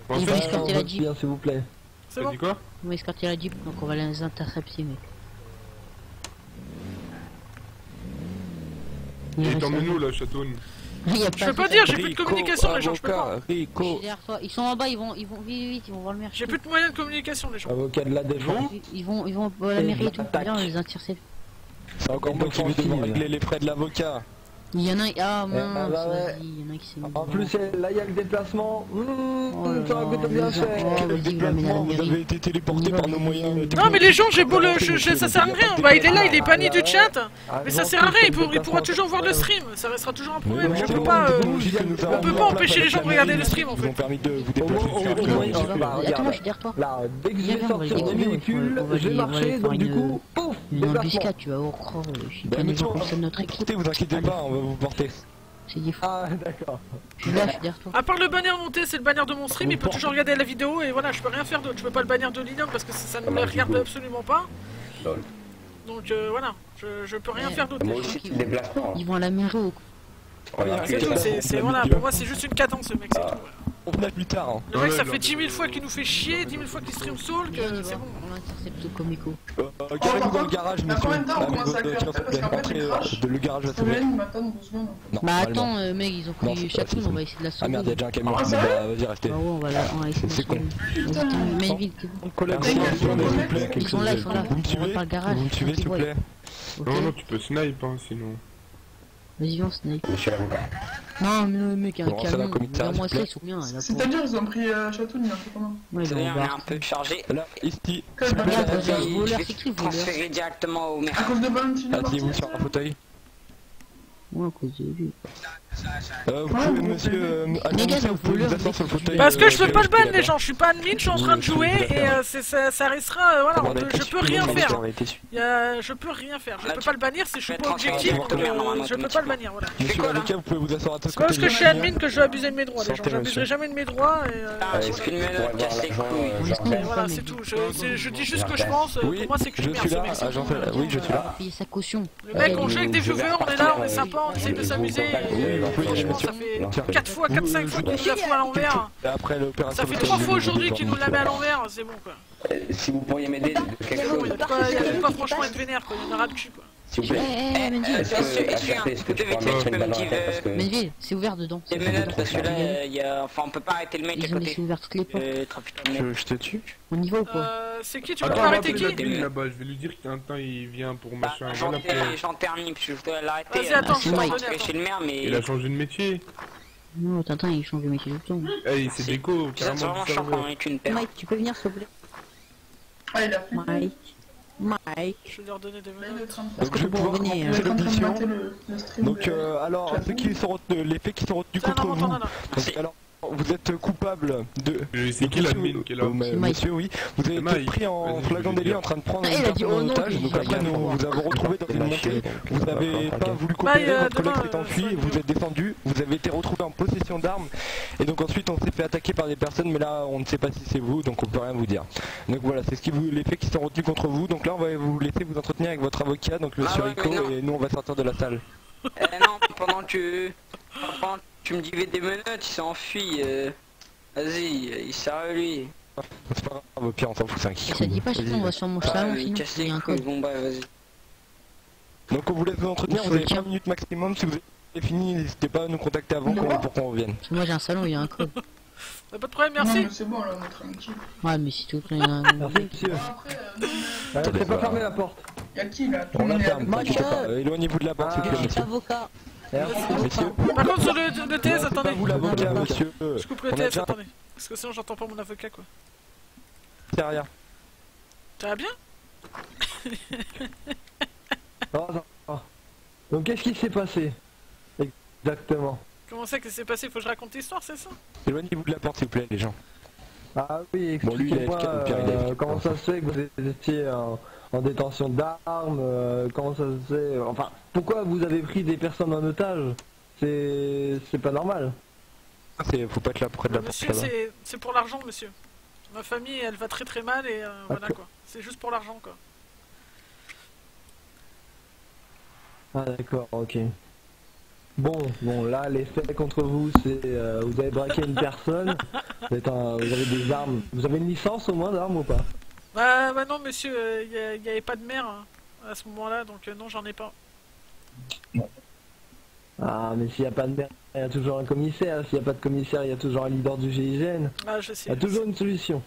Ils vont escorter la Jeep. S'il vous plaît. C'est bon. Dit quoi? Ils vont escorter la Jeep, donc on va les intercepter, mec. Et t'emmènes-nous là, Chatoun? Je peux pas dire, j'ai plus de communication les gens, je peux pas. Je suis derrière toi, ils sont en bas, ils vont vite, ils vont voir le maire. J'ai plus de moyens de communication les gens. Avocat de la défense. Ils vont à la mairie et tout, viens, on les intercepte. C'est encore moi qui vais devoir régler les frais de l'avocat. Il y en a un, ah mince, bah ouais. vas-y, il y en a un qui s'est mis. En plus, là, il y a le déplacement. Ça va coûter là bien là, cher. Quel déplacement, vous avez été téléporté par nos moyens. Non mais les gens, j'ai beau le... ça sert à rien, bah il est là, il est banni du chat. Mais ça sert à rien, il pourra toujours voir le stream, ça restera toujours un problème. Je peux pas... on peut pas empêcher les gens de regarder le stream en Ils ont fait. permis de vous déplacer. Attends, moi je suis derrière toi. Là, dès que je vais Viens, on va sortir les du véhicule, j'ai marché, donc du coup, pouf, Une déplacement. embuscade, tu vas voir, oh, je suis Bah pas monsieur, niveau comme ça de notre équipe. écoutez, vous inquiétez pas, on va vous porter. C'est des fous. Ah, d'accord. Je suis là, je suis derrière toi. À part le banner monté, c'est le banner de mon stream, il peut toujours regarder la vidéo et voilà, je peux rien faire d'autre. Je peux pas le banner de Lilium parce que ça ne me regarde absolument pas. Donc voilà, je peux rien faire d'autre. Moi aussi, c'est le déplacement. Ils vont à la mairie ou C'est tout, c'est voilà, pour moi c'est juste une cadence ce mec, c'est tout. On venait plus tard. Hein. Le mec ça fait 10 000 fois qu'il nous fait chier, 10 000 fois qu'il stream soul, que c'est bon. On l'intercepte au Comico. Garez-vous dans le garage, monsieur. Combien de temps on commence à cuire? Parce qu'en fait, il crache. Le garage va Ça s'ouvrir. vient, il m'attend 12 secondes. Bah attends, mec, ils ont Non, pris c'est pas Chatoun, si on va essayer de la Ah sauver. merde, y'a déjà un camion. Ah, Bah, sérieux vas-y, restez. Ah ouais, on va essayer de C'est la con. sauver. Melville, t'es bon. Collaboration, s'il vous plaît. Ils sont là, ils sont là. Vous me On va suivez par le garage. Vous me suivez, s'il vous plaît. Ok. Non, non, tu peux snipe, hein, sinon. Vas-y, viens, Snake. Monsieur l'avocat. Non, mais mec, un Bon, ça va, camion. commissariat, Moi, s'il ça, vous ils sont bien. Là, pour... C'est-à-dire, ils ont pris Château, il a fait comment? Ouais, ils On est vont un barrer. peu chargé. Là, ici. Quel Regarde, bâtard. regarde, Je voleur, vais c'est qui le voleur? transférer directement au maire. À cause de Valentine Asseyez-vous sur un fauteuil. Ouais, à cause de lui. Vous pouvez, monsieur, gars, vous pouvez vous asseoir sur le fauteuil. Parce que je peux pas le ban les gens, je suis pas admin, je suis en train de jouer et ça restera, voilà, je peux rien faire. Je peux rien faire, je peux pas le bannir si je suis pas objectif, donc je peux pas le bannir, voilà. Monsieur l'avocat, vous pouvez vous asseoir à C'est pas parce que je suis admin que je vais abuser de mes droits, les gens, j'abuserai jamais de mes droits et Est-ce qu'une menotte casse les couilles? voilà, c'est tout, je dis juste ce que je pense, pour moi c'est que je suis là, agent. Oui, je suis là. Payer sa caution. Le mec, on joue avec des viewers, on est là, on est sympa, on essaye de s'amuser. Franchement, ça fait 4 fois, 4-5 fois qu'il nous la fout à l'envers. Après l'opération. Ça fait 3 fois aujourd'hui qu'il nous la met à l'envers, c'est bon quoi. Si vous pourriez m'aider de quelque C'est bon, chose. il y a de quoi franchement être vénère quoi, il y en aura de cul quoi. S'il vous plaît. Est-ce que tu peux me dire Melville, c'est ouvert dedans. des menottes parce que là, il y a... Enfin, on peut pas arrêter le mec à Ils ont laissé côté. ouvert toutes les portes. Trafic de menottes. Je te tue. On y va ou pas? C'est qui? Tu veux Attends, pas on va arrêter appeler la qui? ville là-bas, je vais lui dire qu'un temps il vient pour Bah, machin. j'en termine parce que je dois l'arrêter. Vas-y, attends, je je vais vais te rentrer chez le maire, mais... Il a changé de métier. Non, Tintin, il change de métier tout le temps. Eh, c'est déco, C'est carrément vraiment du chiant quand serveur. on est une paire. Mike, tu peux venir s'il te plaît? Ah, il a fait. Mike. Je vais leur donner des Là, il est menottes. en train de Parce Donc que je vais pour pouvoir revenir, Il est commencer en train de l'émission. mater le stream. Donc alors, ceux qui sont retenus, les faits qui sont retenus Tiens, contre non, vous. non, non. Donc, alors, vous êtes coupable de... C'est qui l'admin qui est là? Monsieur, oui. Vous avez C'est été Mike. pris en Vas-y, flagrant je vais délit dire. en train de prendre Ah, une il a dit, personne oh en non, otage. il Donc va après, bien nous voir. vous avons retrouvé dans une montée. Vous n'avez pas voulu coopérer, votre collègue demain, s'est enfui, ça va vous êtes descendu, vous avez été retrouvé en possession d'armes. Et donc ensuite, on s'est fait attaquer par des personnes, mais là, on ne sait pas si c'est vous, donc on peut rien vous dire. Donc voilà, c'est les faits qui sont retenus contre vous. Donc là, on va vous laisser vous entretenir avec votre avocat, donc monsieur ouais, Rico, mais non. et nous, on va sortir de la salle. Non, pendant que tu me disais des menottes, il s'est enfui. Vas-y, il sert lui. C'est pas grave, au pire, on s'en fout, c'est un kick. Ça dit pas, sinon on va sur mon salon, Il sinon casse il y les a un couilles, code. bon bah vas-y. Donc on vous laisse vous entretenir, vous avez 3 minutes maximum. Si vous avez fini, n'hésitez pas à nous contacter avant pour qu'on revienne. Parce que moi j'ai un salon, il y a un code. Pas de problème, Non, merci. mais c'est bon, là, on est tranquille. Ouais, mais si tout le temps il y en a un. Merci, monsieur. Après, C'est pas fermé la porte. y'a qui là? Tout On le la monde est ferme, avec- t'inquiétez pas. Éloignez-vous de la porte, s'il vous plaît, monsieur. Avocat. Messieurs, Par contre, sur le TS, c'est pas attendez. vous l'avocat, monsieur. Je coupe le On a TS, déjà attendez. Parce que sinon, j'entends pas mon avocat quoi. derrière. Ça va bien? Oh, non. Oh. Donc qu'est-ce qui s'est passé? Exactement. Comment ça que c'est passé? Faut que je raconte l'histoire, c'est ça? Éloignez-vous de la porte, s'il vous plaît, les gens. Ah oui, Bon, lui, il a expliquez-moi FK, au pire, il a FK. comment ça se fait que vous étiez en détention d'armes, comment ça se fait... Enfin, pourquoi vous avez pris des personnes en otage? C'est pas normal. Faut pas être là près de la porte Monsieur, là-bas. c'est pour l'argent, monsieur. Ma famille, elle va très très mal et voilà quoi. C'est juste pour l'argent quoi. Ah d'accord, ok. Bon, là, les faits contre vous, c'est vous avez braqué une personne, vous avez des armes. Vous avez une licence au moins d'armes ou pas? Bah non, monsieur, il n'y avait pas de maire hein, à ce moment-là, donc non, j'en ai pas. Ah, mais s'il n'y a pas de maire, il y a toujours un commissaire. S'il n'y a pas de commissaire, il y a toujours un leader du GIGN. Ah, je sais. Il y a toujours une solution.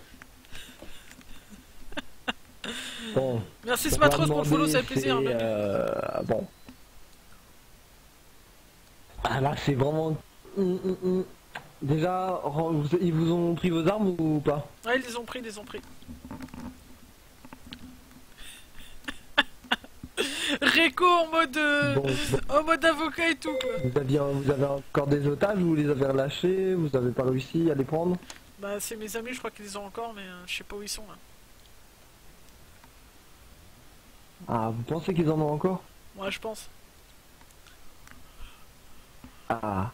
Bon. Merci Smatros pour le follow, ça fait plaisir. Bon. Ah là, c'est vraiment... Déjà, ils vous ont pris vos armes ou pas? Ouais, ils les ont pris, Réco en mode avocat et tout quoi. Vous avez encore des otages, vous les avez relâchés, vous avez pas réussi à les prendre? Bah c'est mes amis, je crois qu'ils les ont encore, mais je sais pas où ils sont là. Ah, vous pensez qu'ils en ont encore? Ouais, je pense. Ah.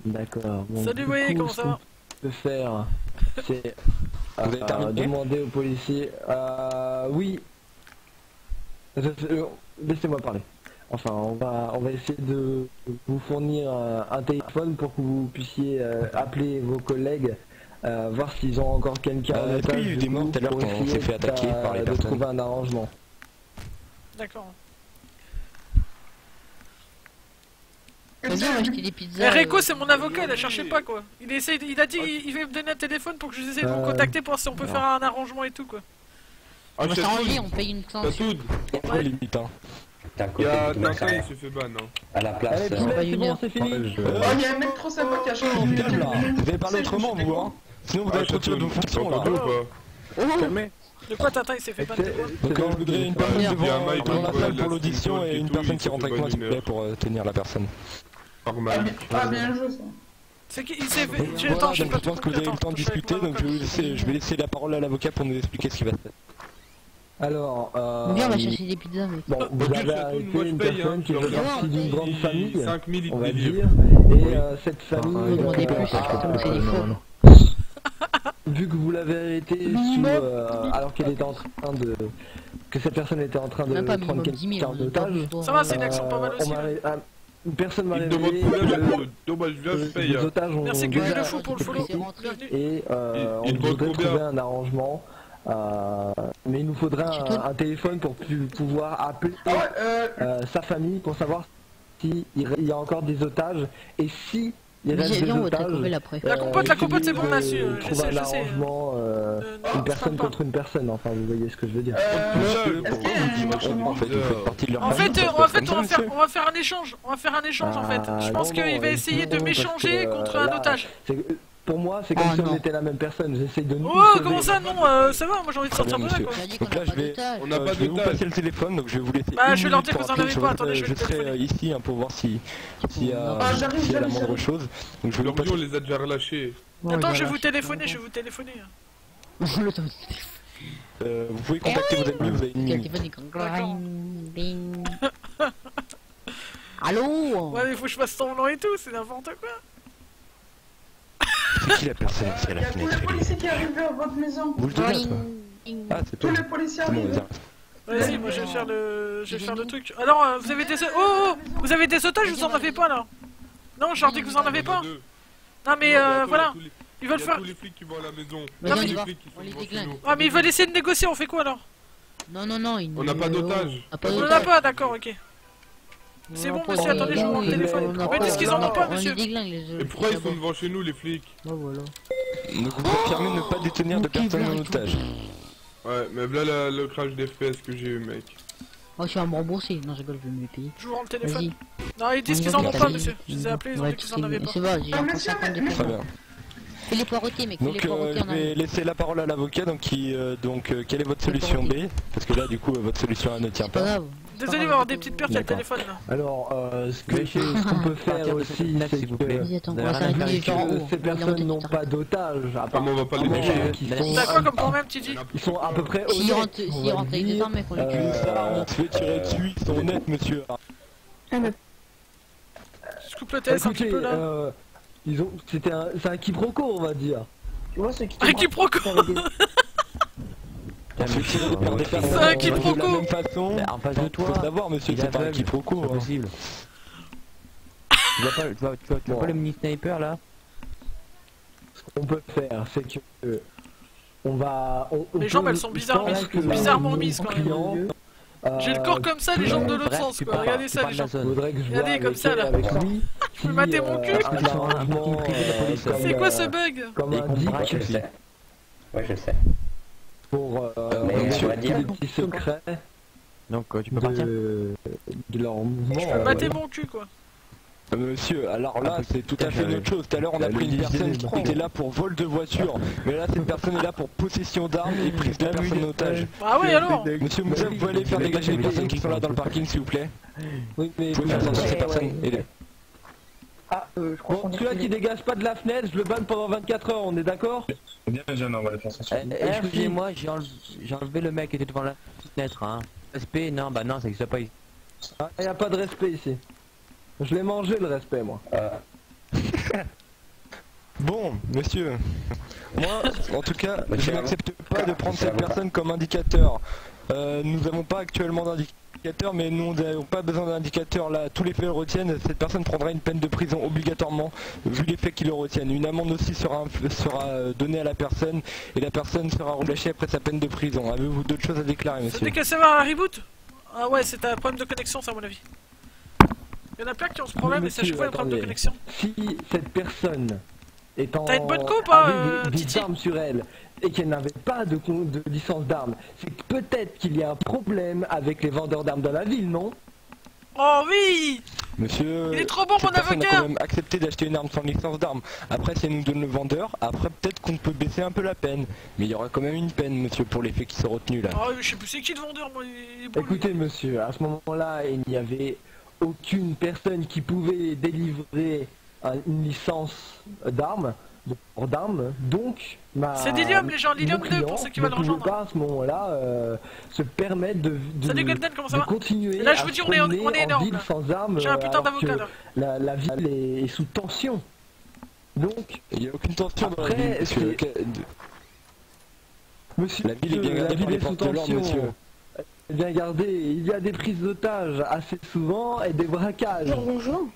D'accord. Bon, salut, oui, comment ça va? Ce qu'on peut faire, c'est demander aux policiers. Oui. Laissez-moi parler. Enfin, on va essayer de vous fournir un téléphone pour que vous puissiez appeler vos collègues, voir s'ils ont encore quelqu'un en otage. Il y a eu des morts tout à l'heure quand on s'est fait attaquer par les personnes. Trouver un arrangement. D'accord. Vas-y, on va acheter des pizzas. Réco, c'est mon avocat, il a cherché pas quoi. Il a dit il va me donner un téléphone pour que je essaie de vous contacter pour voir si on peut faire un arrangement et tout quoi. On va s'arranger, on paye une centaine. Ouais, limite hein. Il y a Tintin, il se fait ban hein. À la place. Allez, poulet, c'est bon, c'est fini. Oh, il y a un mec trop sympa qui a changé de Putain, là, vous avez parlé autrement vous hein. Sinon vous allez être retiré de vos fonctions là. Calmez. De quoi Tintin il s'est fait ban de quoi? Donc je voudrais une personne devant la salle pour l'audition et une personne qui rentre avec moi s'il vous plaît pour tenir la personne. Ah, bien joué ça. C'est qui? Il s'est fait... Voilà, donc je pense que vous avez eu le temps de discuter, donc je vais laisser la parole à l'avocat pour nous expliquer ce qui va se passer. Alors, Viens, on va chercher des pizzas, mec. bon, vous avez arrêté une personne qui fait partie d'une grande famille, 5000 on va livres. dire, et cette famille, Demandez plus, c'est des faux. vu que vous l'avez arrêté alors qu'elle était en train de... que cette personne était en train de prendre quelqu'un en otage, ça va, c'est une action pas mal aussi. personne m'a Il révélé demande combien de dommage, viens, je paye. les otages ont Merci, déjà le fou pour le follow. été Bienvenue. et on Il demande voudrait combien trouver un arrangement. Mais il nous faudrait un téléphone pour pouvoir appeler sa famille pour savoir s'il y a encore des otages et si il reste des otages. La compote c'est bon monsieur. Trouver un arrangement, une personne contre une personne, enfin vous voyez ce que je veux dire. En fait on va faire un échange. On va faire un échange en fait. Je pense qu'il va essayer de m'échanger contre un otage. Pour moi, c'est comme si on était la même personne. J'essaye de nous. Oh, comment ça, non ça va, moi j'ai envie de sortir de là quoi. Donc là, je vais vous passer le téléphone, donc je vais vous laisser. Bah, je vais leur dire que vous en avez pas. Attendez, je serai ici pour voir s'il y a la moindre chose. Donc je vais on les a déjà relâchés. Attends, je vais vous téléphoner, Vous pouvez contacter vos amis, vous avez une minute. Allô? Ouais, mais faut que je fasse semblant et tout, c'est n'importe quoi. C'est qui la personne qui est à la Il y a tous les policiers qui arrivent à votre maison. Vous le dites Ah, c'est Tous toi. les policiers arrivent. Vas-y, moi je vais faire le truc. Alors, vous avez des... Oh, vous avez des otages, vous en avez pas là? Non, je leur dis que vous en avez pas. Non mais voilà. Ils veulent faire... tous les flics qui vont à la maison. On les déglingue. Ah mais ils veulent essayer de négocier, on fait quoi alors? Non, on n'a pas d'otages. On en a pas, d'accord, ok. C'est bon monsieur, attendez, je vous rends le téléphone. Mais qu'est-ce qu'ils en ont pas monsieur? Et pourquoi ils sont devant chez nous les flics? Donc vous confirmez ne pas détenir de personnes en otage. Ouais, mais là le crash d'FPS que j'ai eu mec. Oh, je suis à me rembourser. Non, je rigole, je vais me payer. Je vous rends le téléphone. Non, ils disent qu'ils en ont pas monsieur. Je les ai appelés, ils ont dit qu'ils en avaient pas. C'est bon, j'ai encore 50 de Très bien. Fais les poireautés mec, Donc je vais laisser la parole à l'avocat, quelle est votre solution B? Parce que là du coup votre solution A ne tient pas. Désolé, il va y avoir des petites pertes sur le téléphone là. Alors, ce qu'on peut faire aussi, c'est que ces personnes n'ont pas d'otages. Apparemment, on va pas les toucher. T'as quoi comme problème, Titi? Ils sont à peu près S'ils rentrent avec des armes, mec, on les tue. On se fait tirer dessus, ils sont honnêtes, monsieur. Je coupe le TS un petit peu là. C'est un quiproquo, on va dire. Tu vois, c'est qui un quiproquo. C'est un quiproquo. De la même façon, en face de toi. Faut savoir, monsieur, c'est pas un quiproquo. Tu vois pas le mini sniper là? Ce qu'on peut faire, c'est que on va. Les jambes elles sont bizarrement mises quand même. J'ai le corps comme ça, les jambes de l'autre sens quoi. Regardez ça les jambes. Regardez comme ça là. Je peux mater mon cul. C'est quoi ce bug? Je sais. Ouais, je sais. Pour les petits secrets. Donc tu peux partir. De leur mouvement. Je peux mater mon cul quoi. Monsieur, alors là c'est tout à fait une autre chose. Tout à l'heure on a pris une personne qui était là pour vol de voiture, mais là cette personne est là pour possession d'armes et prise de personne en otage. Ah oui alors. Monsieur Moussa, vous pouvez aller faire dégager les personnes qui sont là dans le parking s'il vous plaît? Oui mais... Vous pouvez faire sortir ces personnes. Ah je crois qu'on celui-là qui dégage pas de la fenêtre, je le banne pendant 24 heures, on est d'accord? Bien jeune, on va les faire sortir. Excusez-moi, j'ai enlevé le mec qui était devant la fenêtre, hein. Respect, non, bah non, ça existe pas ici. Ah, y a pas de respect ici. Je l'ai mangé le respect moi. Bon, monsieur, moi, en tout cas, je n'accepte pas de prendre cette personne comme indicateur. Nous n'avons pas actuellement d'indicateur, mais nous n'avons pas besoin d'indicateur là. Tous les faits le retiennent, cette personne prendra une peine de prison obligatoirement, vu les faits qui le retiennent. Une amende aussi sera donnée à la personne, et la personne sera relâchée après sa peine de prison. Avez-vous d'autres choses à déclarer, monsieur? C'était qu'à savoir un reboot? Ah ouais, c'est un problème de connexion ça à mon avis. Il y en a plein qui ont ce problème et c'est à chaque fois un problème de connexion. Si cette personne est en... T'as une bonne coupe hein, des armes sur elle et qu'elle n'avait pas de licence d'armes, c'est que peut-être qu'il y a un problème avec les vendeurs d'armes dans la ville, non? Oh oui! Monsieur, il est trop bon mon avocat! A quand même accepté d'acheter une arme sans licence d'armes. Après si elle nous donne le vendeur, après peut-être qu'on peut baisser un peu la peine. Mais il y aura quand même une peine monsieur pour les faits qui sont retenus là. Oh je sais plus c'est qui le vendeur moi. Écoutez monsieur, à ce moment-là il n'y avait aucune personne qui pouvait délivrer une licence d'armes, donc c'est l'Ilium les gens, l'Ilium 2 pour ceux qui veulent rejoindre. Ne pouvait pas à ce moment-là se permettre de Golden, comment ça va continuer là, je vous dis, on est énorme, ville sans armes. J'ai un putain d'avocat là. La ville est sous tension. Donc il n'y a aucune tension dans la ville, monsieur. La ville est bien gardée par les forces de l'ordre, monsieur. Bien gardé, il y a des prises d'otages assez souvent et des braquages. Bonjour.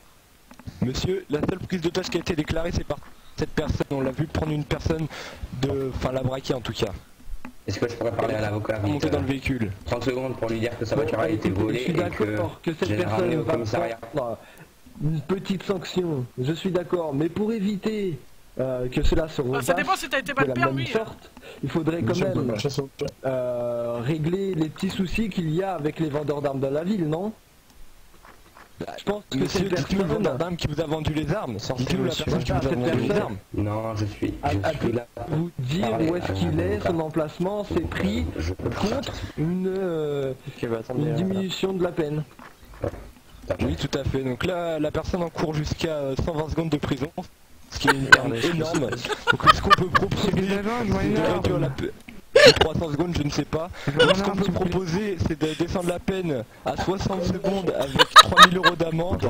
Monsieur, la seule prise d'otage qui a été déclarée c'est par cette personne, on l'a vu prendre une personne enfin la braquer en tout cas. Est-ce que je pourrais parler à l'avocat monter dans le véhicule 30 secondes pour lui dire que sa voiture a été volée et que cette personne va prendre une petite sanction, je suis d'accord, mais pour éviter que cela se repasse ça dépend si t'as été mal permis. Il faudrait quand même régler les petits soucis qu'il y a avec les vendeurs d'armes dans la ville, non? Je pense que c'est le vendeur d'armes qui vous a vendu les armes. Dites-nous la personne qui vous a vendu les armes. Non, je suis là. Vous dire où est-ce qu'il est, son emplacement, ses prix, contre une diminution de la peine. Oui, tout à fait. Donc là, la personne encourt jusqu'à 120 secondes de prison, ce qui est une peine énorme. Donc est-ce qu'on peut proposer de réduire la peine 300 secondes, je ne sais pas. Ce qu'on peut proposer, c'est de descendre la peine à 60 secondes avec 3000 € d'amende.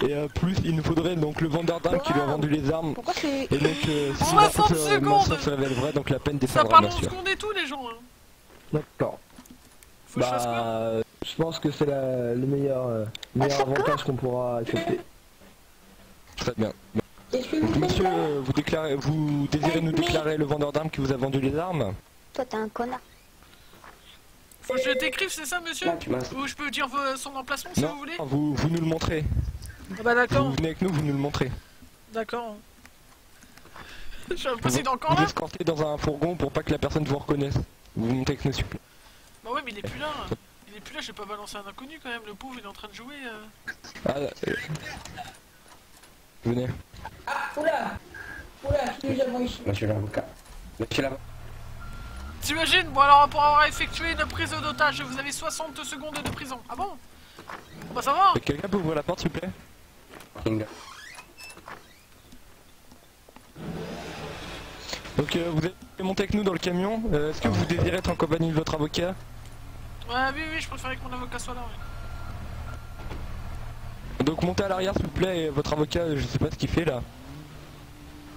Et plus, il nous faudrait donc le vendeur d'armes qui lui a vendu les armes. Et donc, si la information se révèle vraie, donc la peine descendra, bien sûr. Ça parle en secondes et tout, les gens. D'accord. Je pense que c'est le meilleur avantage qu'on pourra accepter. Très bien. Donc, monsieur, vous désirez nous déclarer le vendeur d'armes qui vous a vendu les armes? Toi t'es un connard. Faut que je t'écrive, c'est ça monsieur? Ou je peux dire son emplacement si vous voulez? Non, vous nous le montrez. Ah bah d'accord. Vous venez avec nous, vous nous le montrez. D'accord. Je suis impossible encore là. Vous escortez dans un fourgon pour pas que la personne vous reconnaisse. Vous montez avec nous s'il vous plaît. Bah ouais mais il est plus là. Il est plus là, je vais pas balancer un inconnu quand même, le pauvre il est en train de jouer. Venez. Ah, oula. Nous avons ici. Monsieur l'avocat. Monsieur l'avocat. T'imagines? Bon alors pour avoir effectué une prise d'otage, vous avez 60 secondes de prison. Ah bon? Bah ça va. Quelqu'un peut ouvrir la porte s'il vous plaît? Donc vous êtes monté avec nous dans le camion. Est-ce que vous désirez être en compagnie de votre avocat? Ouais oui je préférais que mon avocat soit là ouais. Donc montez à l'arrière s'il vous plaît et votre avocat, je sais pas ce qu'il fait là.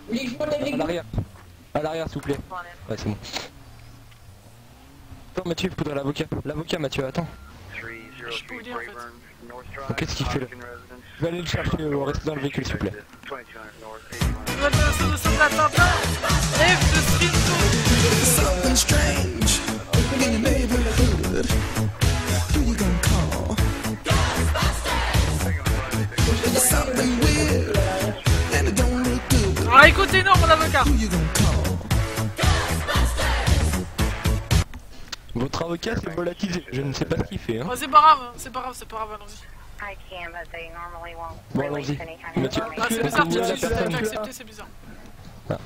Oui, je monte avec à l'arrière. À l'arrière s'il vous plaît. Ouais c'est bon. Attends Mathieu, il faudrait l'avocat. L'avocat Mathieu, attends. Je peux vous dire en fait. Qu'est-ce qu'il fait là? Je vais aller le chercher, restez dans le véhicule s'il vous plaît. Ah, écoute énorme mon avocat. Votre avocat s'est volatilisé, je ne sais pas ce qu'il fait hein. Oh, c'est pas grave, allons-y. Bon allons-y. Mathieu. Ah c'est bizarre, tu as accepté, c'est bizarre. Ah.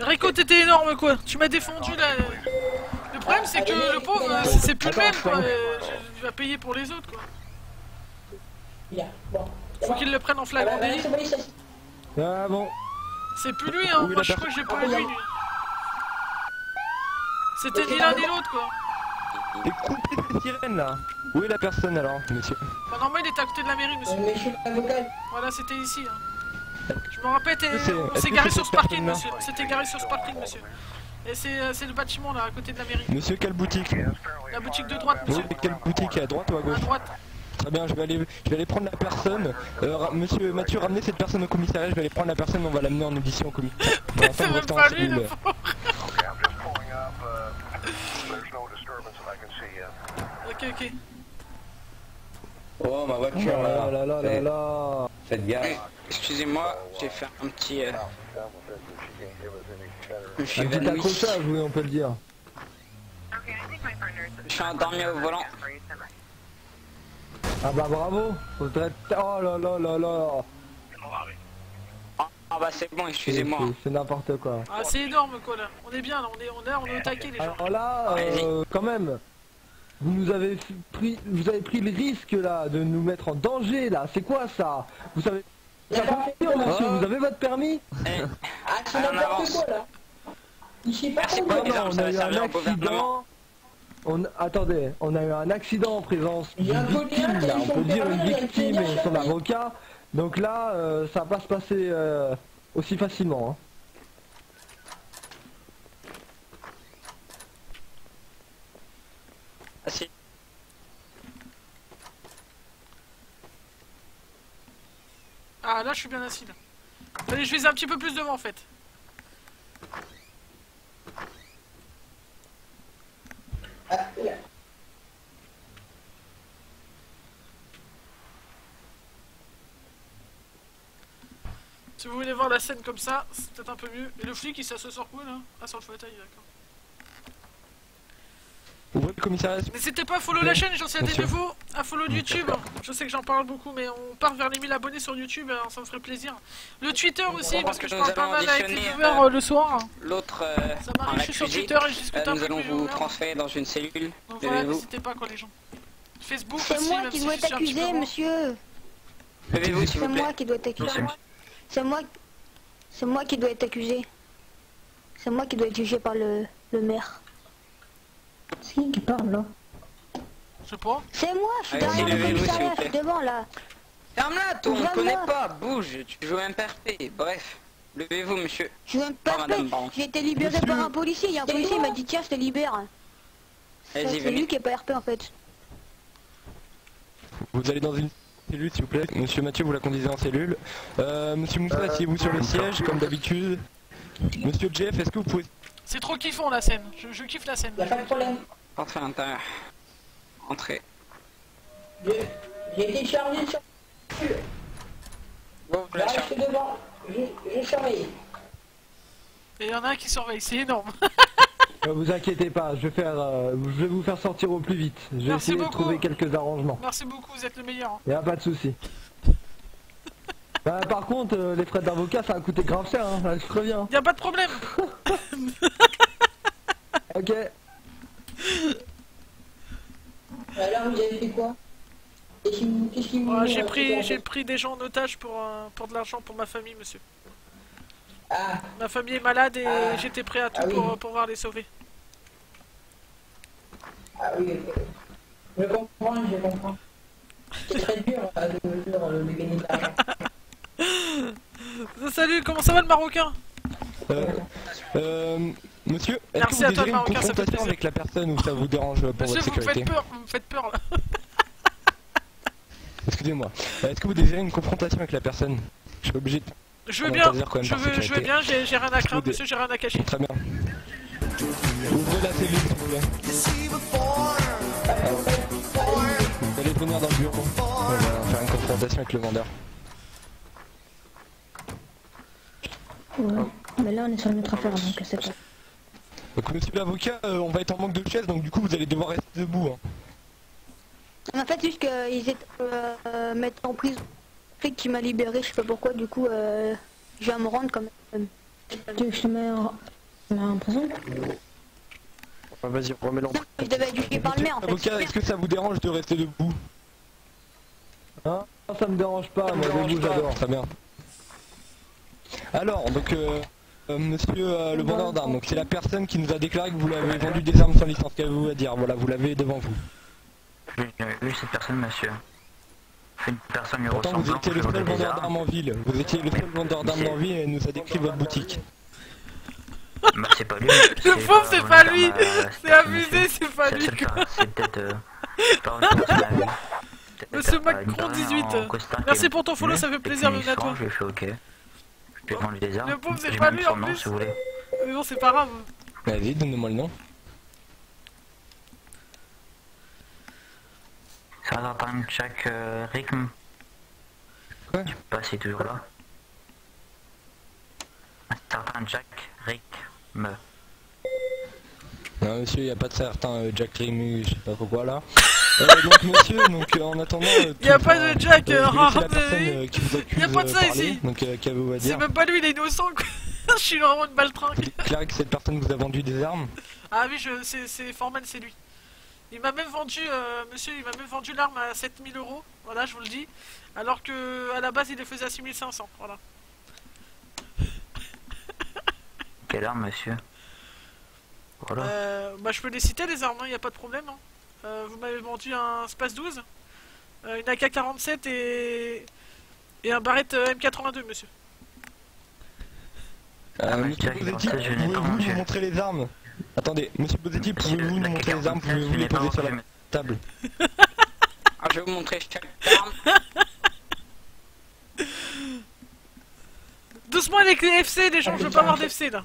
Rico t'étais énorme quoi, tu m'as défendu là. Le problème c'est que le pauvre, c'est plus le même quoi, il va payer pour les autres quoi. Faut qu'il le prenne en flagrant délit. Ah bon. C'est plus lui hein, moi je crois que j'ai pas eu lui. C'était ni l'un ni l'autre quoi. Écoutez cette sirène là. Où est la personne alors, monsieur? Bah normalement il était à côté de la mairie monsieur. Voilà c'était ici hein. Je me rappelle, on s'est garé sur ce parking monsieur. C'était garé sur ce parking monsieur. Et c'est le bâtiment là à côté de la mairie. Monsieur, quelle boutique? La boutique de droite monsieur. Oui, quelle boutique? À droite ou à gauche? À droite. Très bien, je vais aller prendre la personne. Monsieur Mathieu, ramenez cette personne au commissariat, je vais aller prendre la personne, on va l'amener en audition au commissariat. C'est même pas lui le pauvre. Ok. Oh ma voiture là là là là là. Faites gaffe. Excusez-moi, j'ai fait un petit... Un petit accrochage, oui on peut le dire. Je suis endormi au volant. Ah bah bravo. Faudrait... Oh là là là là. Ah bah c'est bon, excusez-moi. C'est n'importe quoi. Ah c'est énorme quoi là. On est bien là, on est au taquet les gens. Alors là, quand même. Vous avez pris le risque là de nous mettre en danger là. C'est quoi ça? Vous savez? Monsieur, vous avez votre permis? Ah c'est n'importe quoi là. Ici pas on a eu un accident. Attendez, on a eu un accident en présence d'une victime là. On peut dire une victime et son avocat. Donc là, ça va pas se passer aussi facilement. Hein. Si. Ah là je suis bien assis là. Allez je vais un petit peu plus devant en fait. Si vous voulez voir la scène comme ça, c'est peut-être un peu mieux. Et le flic il s'assoit sur quoi là? Ah sur le fauteuil d'accord. Ouvrez le commissariat. Mais c'était pas follow la chaîne, j'en sais des nouveaux à follow YouTube. Je sais que j'en parle beaucoup, mais on part vers les 1000 abonnés sur YouTube, ça me ferait plaisir. Le Twitter aussi, parce que je parle pas mal avec les viewers le soir. L'autre, ça m'arrive, je suis sur Twitter et je discute un peu. Nous allons vous transférer dans une cellule. Donc voilà, n'hésitez pas quoi les gens. Facebook aussi, c'est moi qui dois être accusé, monsieur. Levez-vous s'il vous plaît. C'est moi qui dois être accusé. C'est moi qui dois être accusé. C'est moi qui dois être jugé par le maire. C'est qui parle là? Je sais pas. C'est moi, je suis derrière le commissariat, je suis devant là. Ferme-la, toi, on ne connaît pas, bouge, tu joues un PRP, bref. Levez-vous, monsieur. Je joue un PRP, j'ai été libéré par un policier, il y a un policier qui m'a dit tiens, je te libère. C'est lui qui est pas RP en fait. Vous allez dans une cellule s'il vous plaît. Monsieur Mathieu, vous la conduisez en cellule. Monsieur Moussa, asseyez-vous sur le siège comme d'habitude. Monsieur Jeff, est-ce que vous pouvez... C'est trop kiffant la scène, je kiffe la scène. Y'a pas de problème. Entrez à l'intérieur. Entrez. J'ai été chargé sur... Bon, là je suis devant, je surveille. Et il y en a un qui surveille, c'est énorme. Vous inquiétez pas, je vais vous faire sortir au plus vite. Je vais essayer de trouver quelques arrangements. Merci beaucoup, vous êtes le meilleur. Hein. Y'a pas de souci. Bah, par contre, les frais d'avocat, ça a coûté grave cher, hein, je préviens. Y'a pas de problème. Ok. Alors, vous avez fait quoi? Qu'est-ce qui vous... J'ai pris des gens en otage pour de l'argent pour ma famille, monsieur. Ah. Ma famille est malade et j'étais prêt à tout pour pouvoir les sauver. Ah oui, ok. Je comprends. C'est très dur de gagner de l'argent. Salut, comment ça va le Marocain? Monsieur, est-ce que vous désirez une confrontation avec la personne ou ça vous dérange pour votre sécurité? Monsieur, vous me faites peur là. Excusez-moi. Est-ce que vous désirez une confrontation avec la personne? Je suis obligé de... Je veux bien, je veux bien, j'ai rien à craindre, monsieur, j'ai rien à cacher. Très bien. Ouvrez la cellule, s'il vous plaît. Vous allez venir dans le bureau. On va faire une confrontation avec le vendeur. Ouais, mais là on est sur notre affaire, donc c'est pas... Donc monsieur l'avocat, on va être en manque de chaises, donc du coup vous allez devoir rester debout. En fait, juste qu'ils étaient mettre en prison. Le flic qui m'a libéré, je sais pas pourquoi, du coup, je vais me rendre quand même. Tu veux que je te mets en prison? Vas-y, remets-le en prison. Je devais être jugé par le maire en fait. Avocat, est-ce que ça vous dérange de rester debout? Hein? Ça me dérange pas, moi debout j'adore. Très bien. Alors, donc, monsieur le vendeur d'armes, donc c'est la personne qui nous a déclaré que vous l'avez vendu des armes sans licence, qu'avez-vous à dire? Voilà, vous l'avez devant vous. Oui, cette personne, monsieur. Une personne lui Pourtant, vous étiez le seul vendeur d'armes en ville. Vous étiez le seul vendeur d'armes en ville et elle nous a décrit votre boutique. Bah, c'est pas lui. Le pauvre, c'est pas lui. C'est abusé, c'est pas lui. C'est peut-être pas une personne à lui. Monsieur Macron 18. Merci pour ton follow, ça fait plaisir, même à toi. Je lui ai fait ok. Je lui ai vendu des armes. Le pauvre, c'est pas lui en plus. Si vous voulez. Mais bon, c'est pas grave. Vas-y, donne-moi le nom. Ça va pas un Jack Rickm. Quoi? Je sais pas si c'est toujours là. Un certain Jack Rickm. Non monsieur, il n'y a pas de certain Jack Rimu, je sais pas pourquoi là. Donc monsieur, en attendant... Il n'y a pas de Jack, il y a pas de ça ici. Donc qu'avez-vous à dire? C'est même pas lui, il est innocent quoi. Je suis vraiment une baltringue. Vous déclarez que cette personne vous a vendu des armes? Ah oui, c'est Foreman, c'est lui. Il m'a même vendu, monsieur, il m'a même vendu l'arme à 7000 €, voilà, je vous le dis. Alors que à la base, il les faisait à 6500, voilà. Quelle arme, monsieur? Voilà. Bah, je peux les citer, les armes, il n'y a pas de problème. Hein. Vous m'avez vendu un Space 12, une AK-47 et un Barrett M82, monsieur. Monsieur Bozetti, pouvez-vous nous montrer les armes? Attendez, monsieur Bozetti, pouvez-vous nous montrer les armes? Pouvez-vous les poser sur la table? Ah, je vais vous montrer chaque arme. Doucement avec les FC, les gens, je veux pas avoir d'FC là.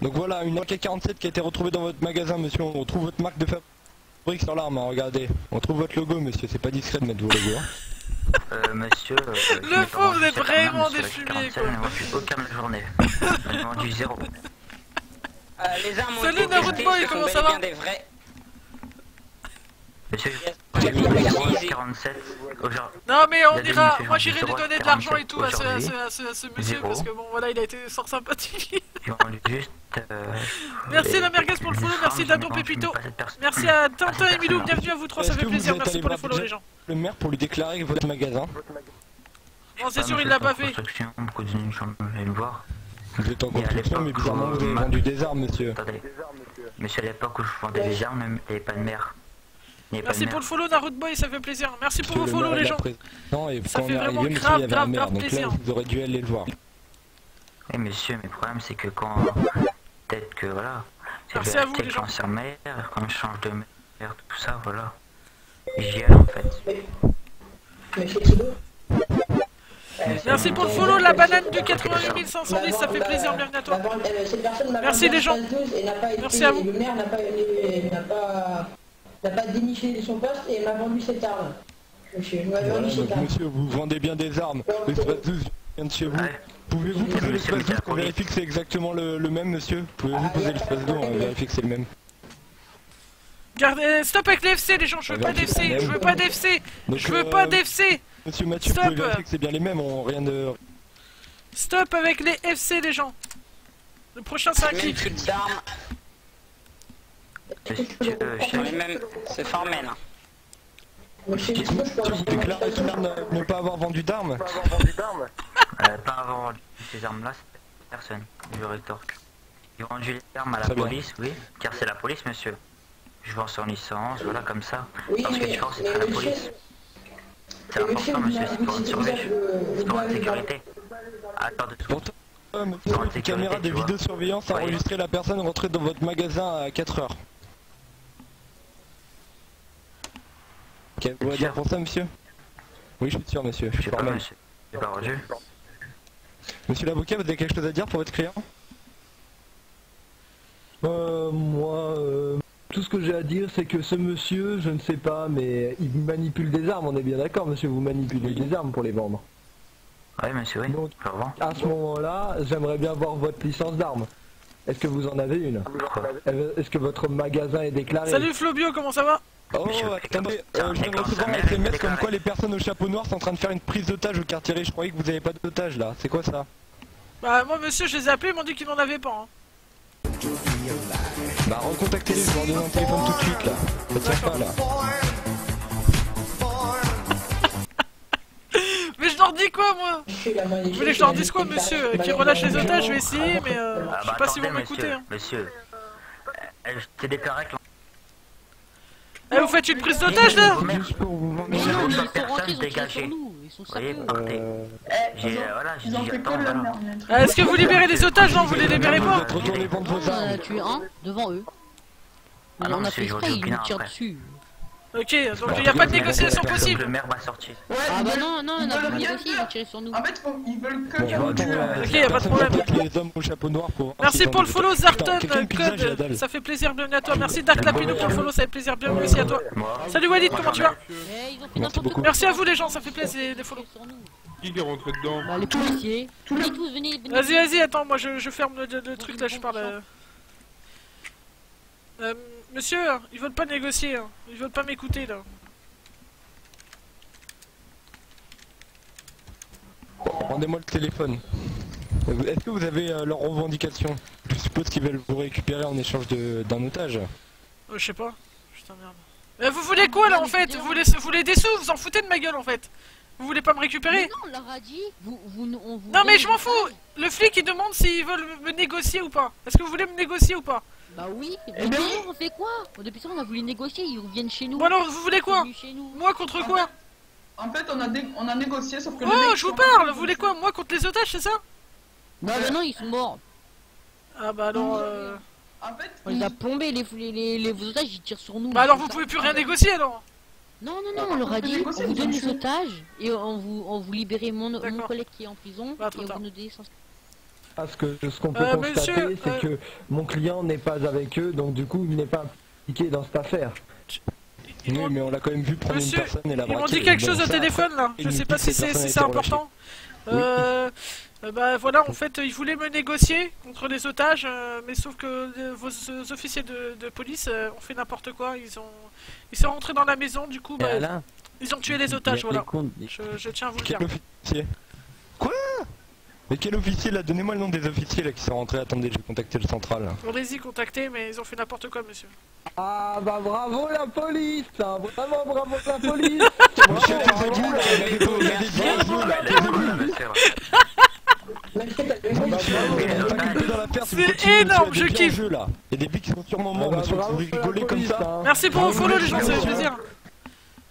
Donc voilà, une AK-47 qui a été retrouvée dans votre magasin, monsieur. On retrouve votre marque de fabrique sur l'arme, hein, regardez. On trouve votre logo, monsieur. C'est pas discret de mettre vos logos. Monsieur... le faux, vous êtes vraiment des fumiers, quoi. Je n'ai vendu aucun de la journée. J'ai vendu 0. Les armes ont salut Naruto Boy, comment ça va? Des vrais. Monsieur, j'ai mis 47 aujourd'hui. Non mais on ira, moi j'irai lui donner de l'argent et tout à ce monsieur parce que bon voilà il a été fort sympathique. Juste, merci la merguez pour le follow, merci Dado Pépito. Merci à Tintin et Milou, bienvenue à vous trois, ça fait plaisir, merci pour les follow les gens. Le maire pour lui déclarer votre magasin. Non c'est sûr il l'a pas fait. Vous êtes en construction mais bizarrement vous avez vendu des armes monsieur. Attendez, monsieur à l'époque où je vendais des armes, il n'y avait pas de maire. Merci pour le follow Naruto Boy, ça fait plaisir. Merci pour vos follow les gens. Non, et ça quand fait on est vraiment arrivé, monsieur, il y avait un maire, donc là vous aurez dû aller le voir. Oui monsieur, mais le problème c'est que quand... Peut-être que voilà... Merci à vous les gens. Quand c'est maire, quand je change de maire, tout ça, voilà. J'y allais en fait. Merci pour le follow, la banane du 88 510, ça fait plaisir, bienvenue à toi. Merci les gens. Merci à vous. Le maire n'a pas déniché son poste et m'a vendu cette arme. Monsieur, vous vendez bien des armes. L'espace 12 vient de chez vous. Pouvez-vous poser l'espace 12 pour vérifier que c'est exactement le même, monsieur? Pouvez-vous poser l'espace 12 pour vérifier que c'est le même? Gardez, stop avec les FC les gens, je veux pas d'FC, je veux pas d'FC, je veux pas d'FC. Monsieur Mathieu, vous pouvez vérifier que c'est bien les mêmes, on rien de... Stop avec les FC les gens. Le prochain c'est un kick. C'est Foreman. Vous déclarez ne pas avoir vendu d'armes? Pas avoir vendu ces armes-là, c'est personne. Je rétorque. J'ai vendu les armes à la police, oui, car c'est la police, monsieur. Je vends sans licence, voilà, comme ça. Parce que tu penses c'est très la police. C'est important, monsieur, c'est pour une surveillance. C'est pour la sécurité. Attends de tout. Une caméra de vidéosurveillance a enregistré la personne rentrée dans votre magasin à 4 heures. Qu'est-ce que vous voulez dire pour ça, monsieur? Oui, je suis sûr, monsieur. Je suis pas mal. J'ai pas reçu. Monsieur l'avocat, vous avez quelque chose à dire pour votre client? Moi, tout ce que j'ai à dire, c'est que ce monsieur, je ne sais pas, mais il manipule des armes, on est bien d'accord, monsieur, vous manipulez des armes pour les vendre. Oui, monsieur, oui. Donc, à ce moment-là, j'aimerais bien voir votre licence d'armes. Est-ce que vous en avez une? Est-ce que votre magasin est déclaré? Salut Flobio, comment ça va? Oh, attendez, je viens de recevoir un SMS comme quoi les personnes au chapeau noir sont en train de faire une prise d'otage au quartier riche. Je croyais que vous avez pas d'otage là, c'est quoi ça? Bah moi monsieur, je les ai appelés, ils m'ont dit qu'ils n'en avaient pas. Hein. Bah recontactez-les, je vais leur donner un téléphone tout de suite là. Ça tient pas là. Mais je leur dis quoi moi? Vous voulez que je leur dise quoi monsieur? Qui relâche les otages, je vais essayer mais je sais pas si vous m'écoutez. Hein. Monsieur, c'est déclaré que... Eh, vous faites une prise d'otage là? Mais non, ils sont rentrés, ils ont tiré sur nous, ils sont sérieux. Est-ce que vous libérez les otages? Non, vous les libérez pas? On a tué un devant eux. On a fait exprès, ils nous tirent dessus. Ok, donc il n'y a pas de négociation possible. Le maire va sortir. Ah bah non, non, on a pas négocié, ils ont tiré sur nous. En fait, ils veulent que nous. Ok, y'a pas de problème. Les hommes au chapeau noir pour... Merci pour le follow Zarton, code, ça fait plaisir, bienvenue à toi. Merci Dark Lapino pour le follow, ça fait plaisir, bienvenue aussi à toi. Salut Walid, comment tu vas? Merci à vous les gens, ça fait plaisir les follow. Qui est rentré dedans? Bah les policiers. Venez tous, venez. Vas-y, vas-y, attends, moi je ferme le truc là, je parle. Monsieur, ils veulent pas négocier, hein. Ils veulent pas m'écouter là. Rendez-moi le téléphone. Est-ce que vous avez leurs revendications? Je suppose qu'ils veulent vous récupérer en échange d'un otage. Je sais pas. Putain merde. Vous voulez quoi là en fait? Vous voulez des sous? Vous en foutez de ma gueule en fait? Vous voulez pas me récupérer? Non, on leur a dit. Non mais je m'en fous. Le flic il demande s'ils veulent me négocier ou pas. Est-ce que vous voulez me négocier ou pas? Bah oui, mais on fait quoi? Depuis ça on a voulu négocier, ils reviennent chez nous. Bon alors vous voulez quoi? Moi contre quoi? En fait on a négocié sauf que... Oh je vous parle, vous voulez quoi? Moi contre les otages c'est ça? Non mais non ils sont morts. Ah bah alors En fait... On les a plombés, les otages ils tirent sur nous. Bah alors vous pouvez plus rien négocier alors? Non non non, on leur a dit on vous donne les otages et on vous libérez mon collègue qui est en prison et on vous nous donnez. Ce qu'on peut constater, c'est que mon client n'est pas avec eux, donc du coup, il n'est pas impliqué dans cette affaire. Oui, mais on l'a quand même vu prendre une personne et la braquer. Ils m'ont dit quelque chose au téléphone, là. Je sais pas si c'est important. Bah voilà, en fait, ils voulaient me négocier contre les otages, mais sauf que vos officiers de police ont fait n'importe quoi. Ils sont rentrés dans la maison, du coup, bah, ils ont tué les otages, voilà. Je tiens à vous le dire. Quoi? Mais quel officier là? Donnez-moi le nom des officiers là qui sont rentrés. Attendez, je vais contacter le central. Allez-y, contactez, mais ils ont fait n'importe quoi, monsieur. Ah bah bravo la police, hein. Vraiment bravo la police. C'est énorme, je kiffe. Il y a des billes qui sont sûrement morts, monsieur. Vous rigolez comme ça. Merci pour vos follow les gens, ça fait plaisir.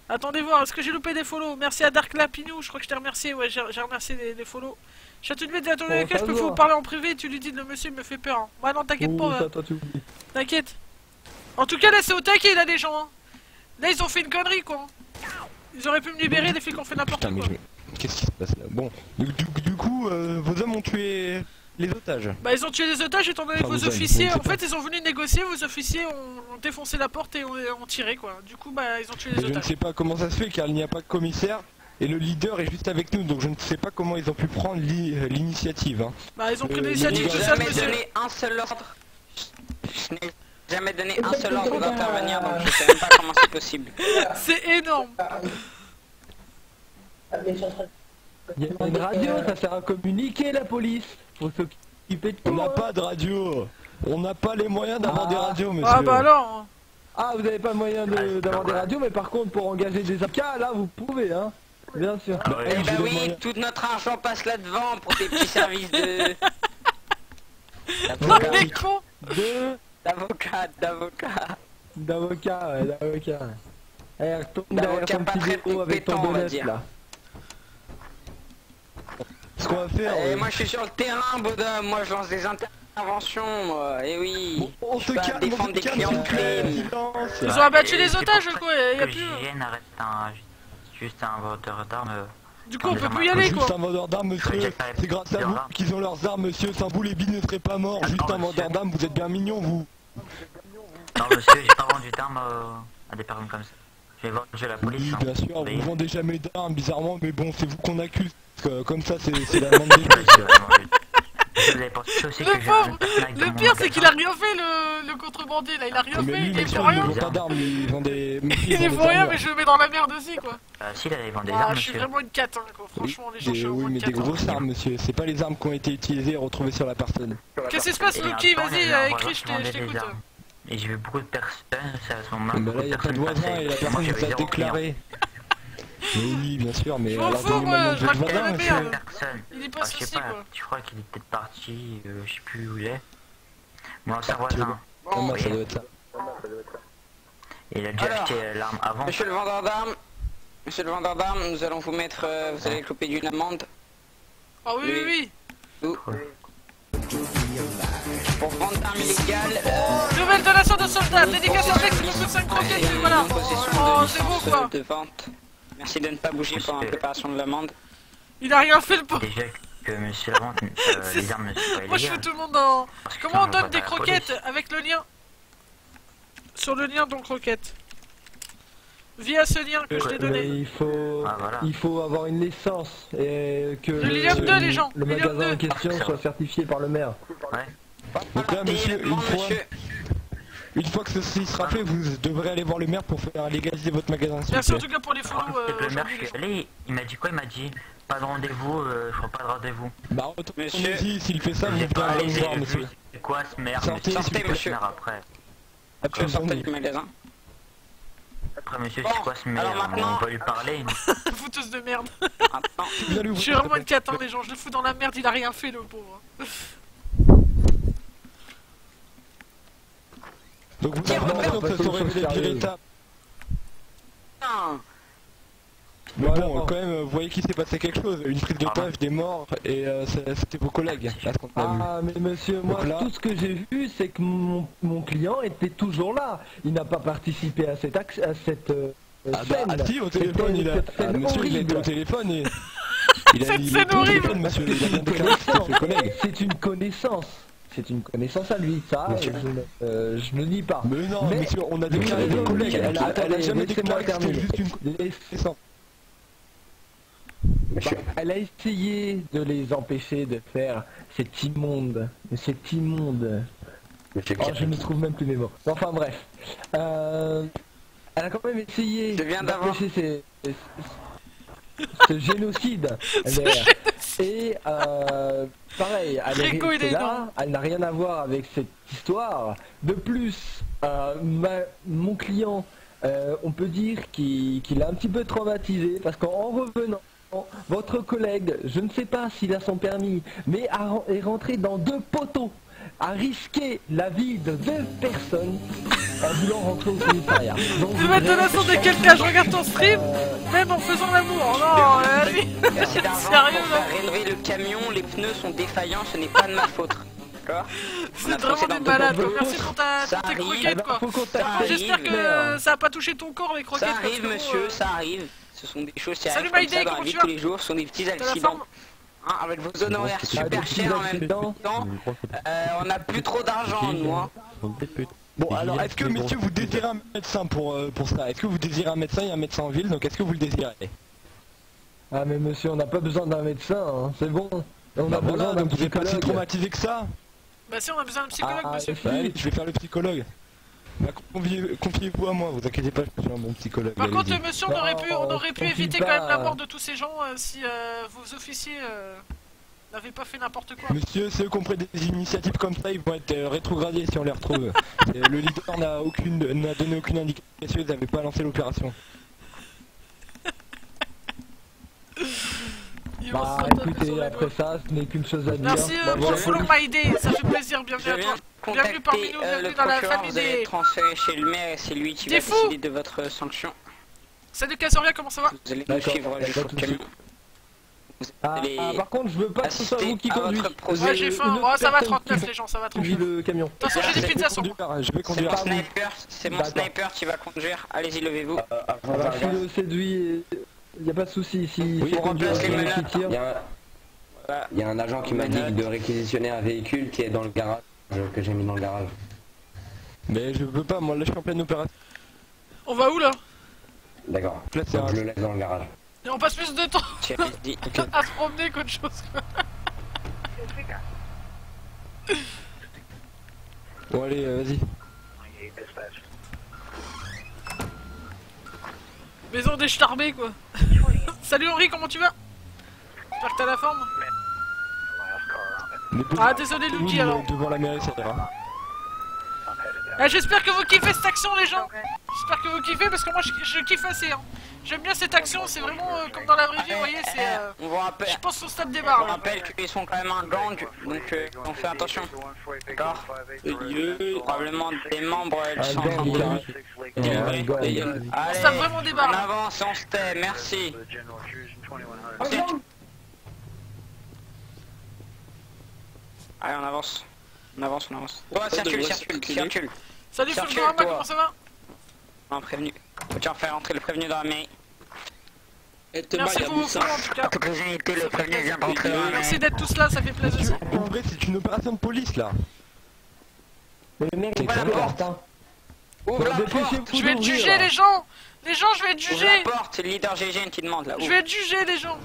Attendez voir, est-ce que j'ai loupé des follow? Merci à Dark Lapinou, je crois que je t'ai remercié, ouais, j'ai remercié les follow. Châteauneuf, attendez avec je peux vous parler en privé, tu lui dis le monsieur il me fait peur. Hein. Bah non, t'inquiète pas. T'inquiète. En tout cas là c'est au taquet là les gens. Hein. Là ils ont fait une connerie quoi. Ils auraient pu me libérer, les flics ont fait n'importe quoi. Qu'est-ce qui se passe là? Bon, du coup, vos hommes ont tué les otages. Bah ils ont tué les otages étant donné que vos officiers, en fait ils ont voulu négocier, vos officiers ont défoncé la porte et ont tiré quoi. Du coup bah ils ont tué les otages. Je ne sais pas comment ça se fait car il n'y a pas de commissaire. Et le leader est juste avec nous, donc je ne sais pas comment ils ont pu prendre l'initiative. Hein. Bah ils ont pris l'initiative tout seul, monsieur. Je n'ai donné un seul ordre. Je n'ai jamais donné un seul ordre d'intervenir, donc je sais même pas comment c'est possible. C'est énorme. Il y a une radio, ça sert à communiquer la police. Faut s'occuper de tout. On n'a pas de radio. On n'a pas les moyens d'avoir des radios, monsieur. Ah bah alors. Ah vous n'avez pas le moyen d'avoir des radios, mais par contre pour engager des avocats, là vous pouvez hein. Bien sûr. Eh bah oui, tout notre argent passe là-devant pour tes petits services de... Oh les cons. D'avocat. D'avocat, ouais, d'avocat. Eh, retourne derrière ton petit bureau avec ton bonnet là. Ce qu'on va faire... moi je suis sur le terrain, Bodum, moi je lance des interventions, moi, et oui. On se calme, défendre des clients de crime. Ils ont abattu les otages quoi, y'a plus... juste un vendeur d'armes. Du coup, on peut plus y aller, quoi. Juste un vendeur d'armes, monsieur. C'est grâce à vous qu'ils ont leurs armes, monsieur. Sans vous, les billes ne seraient pas morts. Juste un vendeur d'armes, vous êtes bien mignon, vous. Non, monsieur, j'ai pas vendu d'armes à des personnes comme ça. J'ai vendu à la police. Oui, bien sûr, vous vendez jamais d'armes, bizarrement, mais bon, c'est vous qu'on accuse. Comme ça, c'est la demande des choses. Le pire, c'est qu'il a rien fait, le contrebandier, là. Il a rien fait, il est pour rien. Il est pour rien, mais je le mets dans la merde aussi, quoi. Si, il avait vendu des armes, je suis vraiment une cata, quoi. Franchement, les gens, je suis Oui, mais des grosses armes, monsieur. C'est pas les armes qui ont été utilisées et retrouvées sur la personne. Qu'est-ce qui se passe, Lucky? Vas-y, écris, je t'écoute. Et j'ai vu beaucoup de personnes, ça à ce moment. Bah là, il y a pas de voisin et la personne nous a déclaré. Oui, bien sûr, mais je m'en fous, moi, je raconte la merde. Il est pas je souci, sais pas, quoi. je crois qu'il est peut-être parti, je sais plus où il est. Moi, c'est un voisin. Bon, ça doit être ça. Il a dû acheter l'arme avant. Monsieur le vendeur d'armes, nous allons vous mettre, vous allez couper d'une amende. Ah oui. Pour vente d'armes illégales. Nouvelle donation de soldats, dédication texte pour 5 croquettes, voilà. Oh, c'est beau, quoi. De vente. Merci de ne pas bouger pendant la préparation de l'amende. Il a rien fait, le pauvre. Déjà que monsieur la vente, les armes ne sont pas illégales. Moi je fais tout le monde dans... Comment on donne des croquettes avec le lien? Sur le lien donc croquettes. Via ce lien que je t'ai donné. Il faut avoir une licence et que le magasin en question soit certifié par le maire. Ouais. Donc là, monsieur, une fois que ceci sera fait, vous devrez aller voir le maire pour faire légaliser votre magasin. Merci en tout cas pour les follow. Le maire, je suis allé, il m'a dit quoi? Il m'a dit pas de rendez-vous, je crois pas de rendez-vous. Bah, retournez-y, s'il fait ça, vous pouvez aller voir, monsieur. C'est quoi ce maire? Sortez, monsieur. Après. Sortez du magasin. Après, monsieur, c'est quoi ce maire? On va lui parler. Fouteuse de merde. Je suis vraiment une cata, les gens, je le fous dans la merde, il a rien fait, le pauvre. Donc vous avez l'impression que ça serait des pires étapes. Mais bon, quand même, vous voyez qu'il s'est passé quelque chose, une prise d'otage, des morts, et c'était vos collègues, là, ce qu'on a vu. Ah, mais monsieur, moi, tout ce que j'ai vu, c'est que mon client était toujours là. Il n'a pas participé à cette scène. Ah si, au téléphone, monsieur, il était au téléphone et... Cette scène horrible, monsieur, il a bien déclaré que c'était ses collègues. C'est une connaissance. C'est une connaissance à lui, ça, je ne nie pas. Mais non, monsieur, on a déclaré des collègues, elle a jamais déclaré que c'était juste une connaissance. Elle a essayé de les empêcher de faire cet immonde. Oh, je ne trouve même plus mes mots. Enfin bref. Elle a quand même essayé d'empêcher ce génocide. Et pareil, elle est restée là, elle n'a rien à voir avec cette histoire. De plus, mon client, on peut dire qu'il a un petit peu traumatisé parce qu'en revenant, votre collègue, je ne sais pas s'il a son permis, mais est rentré dans 2 poteaux, a risqué la vie de 2 personnes en voulant rentrer au commissariat. Nouvelle donation de quelqu'un, je regarde ton stream, même en faisant l'amour. Non, allez. C'est sérieux, rénover le camion, les pneus sont défaillants, ce n'est pas de ma faute. C'est vraiment des malades, merci pour tes croquettes, quoi. J'espère que ça a pas touché ton corps, les croquettes. Ça arrive, monsieur, ça arrive. Ce sont des choses qui arrivent comme ça dans la vie de tous les jours, ce sont des petits accidents. Avec vos honoraires super chers en même temps, on n'a plus trop d'argent, nous. Bon, alors, est-ce que, messieurs, vous désirez un médecin pour ça? Est-ce que vous désirez un médecin? Il y a un médecin en ville, donc est-ce que vous le désirez? Ah, mais monsieur, on n'a pas besoin d'un médecin, hein. C'est bon. On a besoin d'un psychologue. Vous n'êtes pas si traumatisé que ça? Bah si, on a besoin d'un psychologue, monsieur. Allez, je vais faire le psychologue. Bah, confiez-vous à moi, vous inquiétez pas, je suis un bon psychologue. Par contre, monsieur, on aurait pu éviter quand même la mort de tous ces gens si vos officiers n'avaient pas fait n'importe quoi. Monsieur, ceux qui ont pris des initiatives comme ça, ils vont être rétrogradés si on les retrouve. Le leader n'a donné aucune indication, ils n'avaient pas lancé l'opération. Bah écoutez, après ça, ce n'est qu'une chose à dire. Merci pour le follow my day, ça fait plaisir, bienvenue à toi. Bienvenue parmi nous, bienvenue dans la famille des... Vous allez transférer chez le maire et c'est lui qui va décider de votre sanction. Salut Cassoria, comment ça va? Vous allez nous suivre jusqu'au camion. Par contre, je veux pas que ce soit vous qui conduisez. Ouais, j'ai faim, ça va 39 les gens, ça va 39. Le camion. Attention, j'ai des pizzas sur moi. Je vais conduire. C'est mon sniper qui va conduire, allez-y, levez-vous. Je le séduis y a pas de souci. Si oui, il y a un agent qui m'a dit de réquisitionner un véhicule qui est dans le garage, que j'ai mis dans le garage. Mais je peux pas, moi là je suis en pleine opération. On va où là? D'accord, je le laisse dans le garage. Et on passe plus de temps à se promener qu'autre chose. Bon allez, vas-y. Maison décharbée quoi. Salut Henri, comment tu vas? J'espère que t'as la forme. Ah désolé Lucky alors. Devant la mairie ça ira. Ah, j'espère que vous kiffez cette action les gens. J'espère que vous kiffez parce que moi je kiffe assez hein. J'aime bien cette action, c'est vraiment comme dans la vraie vie, vous voyez, c'est... je pense qu'on se tape des barres. On rappelle qu'ils sont quand même un gang, donc on fait attention. D'accord. Probablement des membres du centre. On se tape vraiment des barres. On avance, on se tait, merci. Allez, on avance. On avance. Toi, circule. Salut Fulgorama, comment ça va? Un prévenu. Faut-tu faire entrer le prévenu dans la mairie? Merci beaucoup, en tout cas. Le prévenu vient d'entrer. Merci d'être tous là, ça fait plaisir. En vrai, c'est une opération de police là. Mais le mec, ouvre la porte. Ouvre la porte. Je vais te juger les gens. Les gens, je vais te juger. Ouvre la porte, c'est le leader GGN qui demande là. Je vais te juger les gens.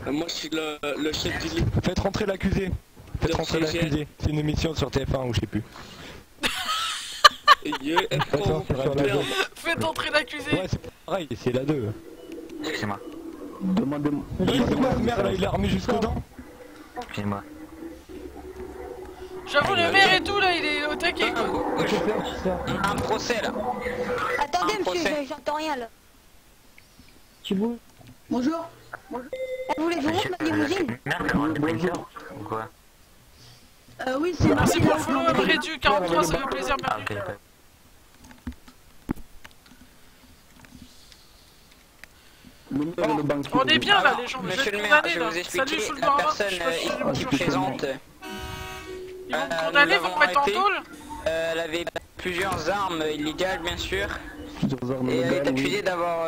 Moi je suis le chef du lit. Faites rentrer l'accusé. C'est une émission sur TF1 ou je sais plus. Faites entrer l'accusé. Ouais, c'est pareil, c'est la 2. Excusez-moi. Demandez-moi. Le maire là, il est armé jusqu'aux dents. Excusez-moi. J'avoue, le maire et tout là, il est au taquet quoi. Un procès là. Attendez monsieur, j'entends rien là. Tu bouges? Bonjour. Vous voulez vous rendre ma limousine? Bonjour. Ou quoi? Oui, c'est merci pour le follow après du 43, ça fait plaisir. On est bien là les gens, monsieur le maire, je vais vous expliquer, la personne ici présente. Ils vont me condamner, vont me mettre en tôle. Elle avait plusieurs armes illégales bien sûr. Et elle est accusée d'avoir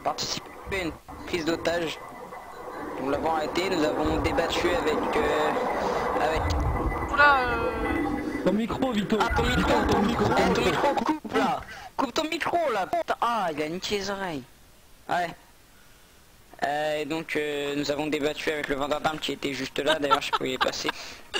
participé à une prise d'otage. Nous l'avons arrêté, nous avons débattu avec... Oula Ton micro Vito. Ah ton micro, coupe là. Coupe ton micro là. Ah il a niqué les oreilles. Ouais. Et donc nous avons débattu avec le vendeur d'armes qui était juste là, d'ailleurs je pouvais y passer.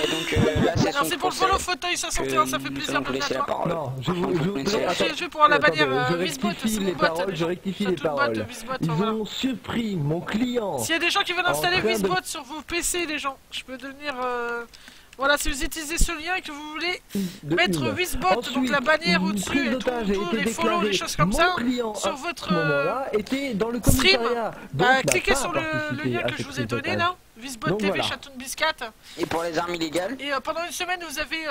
Et donc là c'est son merci pour le follow fauteuil 561, ça fait plaisir de laisser la parole. Non, je vais pour la bannière Wisbot, c'est mon bot. Je rectifie les paroles. Ils ont surpris mon client. S'il y a des gens qui veulent installer Wisbot sur vos PC les gens, je peux devenir... Voilà, si vous utilisez ce lien et que vous voulez mettre Wisbot, donc la bannière au-dessus et tous les follow, les choses comme ça, sur votre stream, cliquez sur le lien que je vous ai donné là, Wisbot TV Château de Biscat. Et pour les armes illégales. Et pendant une semaine vous avez